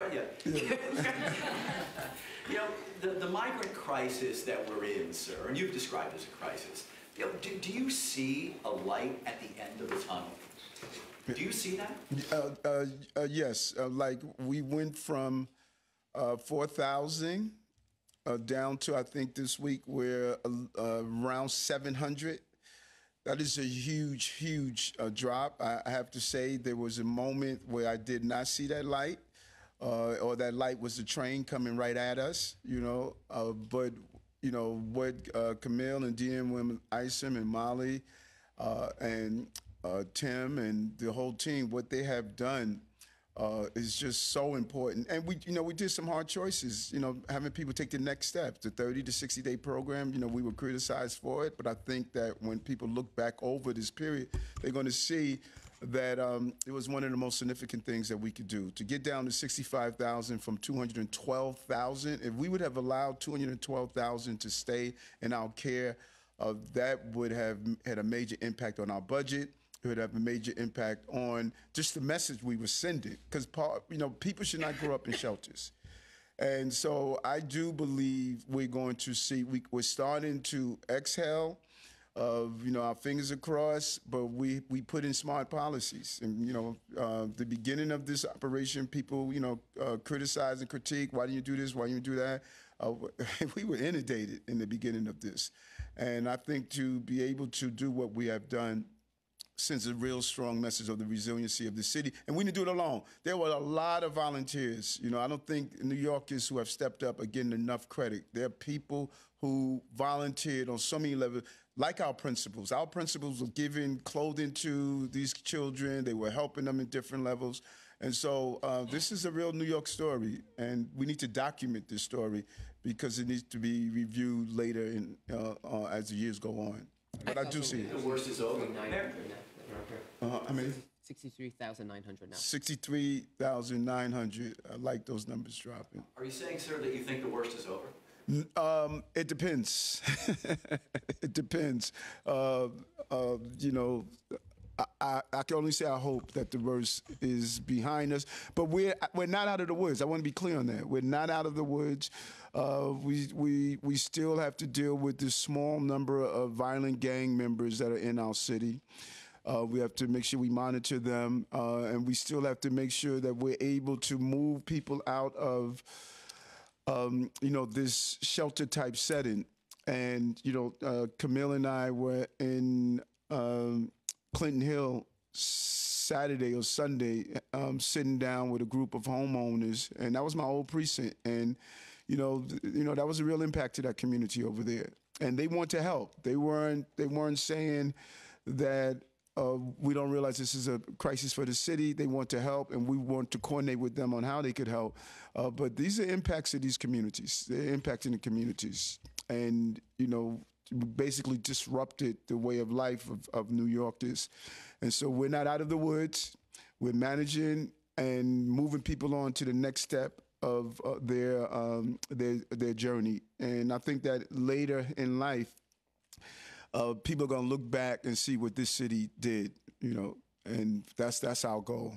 right? Yeah. You know, the migrant crisis that we're in, sir, and you've described as a crisis, you know, do you see a light at the end of the tunnel? Do you see that? Yes. Like we went from 4,000 down to, I think this week we're around 700. That is a huge, huge drop. I have to say there was a moment where I did not see that light, or that light was the train coming right at us, you know. But, you know, what Camille and DM, Isom and Molly and Tim and the whole team, what they have done is just so important. And we did some hard choices, you know, having people take the next steps. The 30 to 60 day program, you know, we were criticized for it, but I think that when people look back over this period, they're going to see that it was one of the most significant things that we could do. To get down to 65,000 from 212,000, if we would have allowed 212,000 to stay in our care, that would have had a major impact on our budget. It would have a major impact on just the message we were sending, because, you know, people should not grow up in shelters. And so I do believe we're going to see, we're starting to exhale, you know, our fingers across, but we put in smart policies. And, you know, the beginning of this operation, people, you know, criticize and critique, why didn't you do this, why didn't you do that? We were inundated in the beginning of this. And I think to be able to do what we have done sends a real strong message of the resiliency of the city. And we didn't do it alone. There were a lot of volunteers. You know, I don't think New Yorkers who have stepped up are getting enough credit. There are people who volunteered on so many levels, like our principals. Our principals were giving clothing to these children. They were helping them in different levels. And so this is a real New York story, and we need to document this story because it needs to be reviewed later as the years go on. But I do see it. The worst is over. How many? 63,900 now. 63,900. I like those numbers dropping. Are you saying, sir, that you think the worst is over? It depends. It depends. You know, I can only say I hope that the worst is behind us, but we're not out of the woods. I want to be clear on that. We're not out of the woods. We still have to deal with this small number of violent gang members that are in our city. We have to make sure we monitor them, and we still have to make sure that we're able to move people out of, you know, this shelter type setting. And, you know, Camille and I were in Clinton Hill Saturday or Sunday, sitting down with a group of homeowners, and that was my old precinct. And you know, that was a real impact to that community over there. And they want to help. They weren't saying that we don't realize this is a crisis for the city. They want to help, and we want to coordinate with them on how they could help. But these are impacts of these communities. They're impacting the communities, and you know, basically disrupted the way of life of New Yorkers. And so we're not out of the woods. We're managing and moving people on to the next step of their journey. And I think that later in life, people are going to look back and see what this city did, you know, and that's our goal.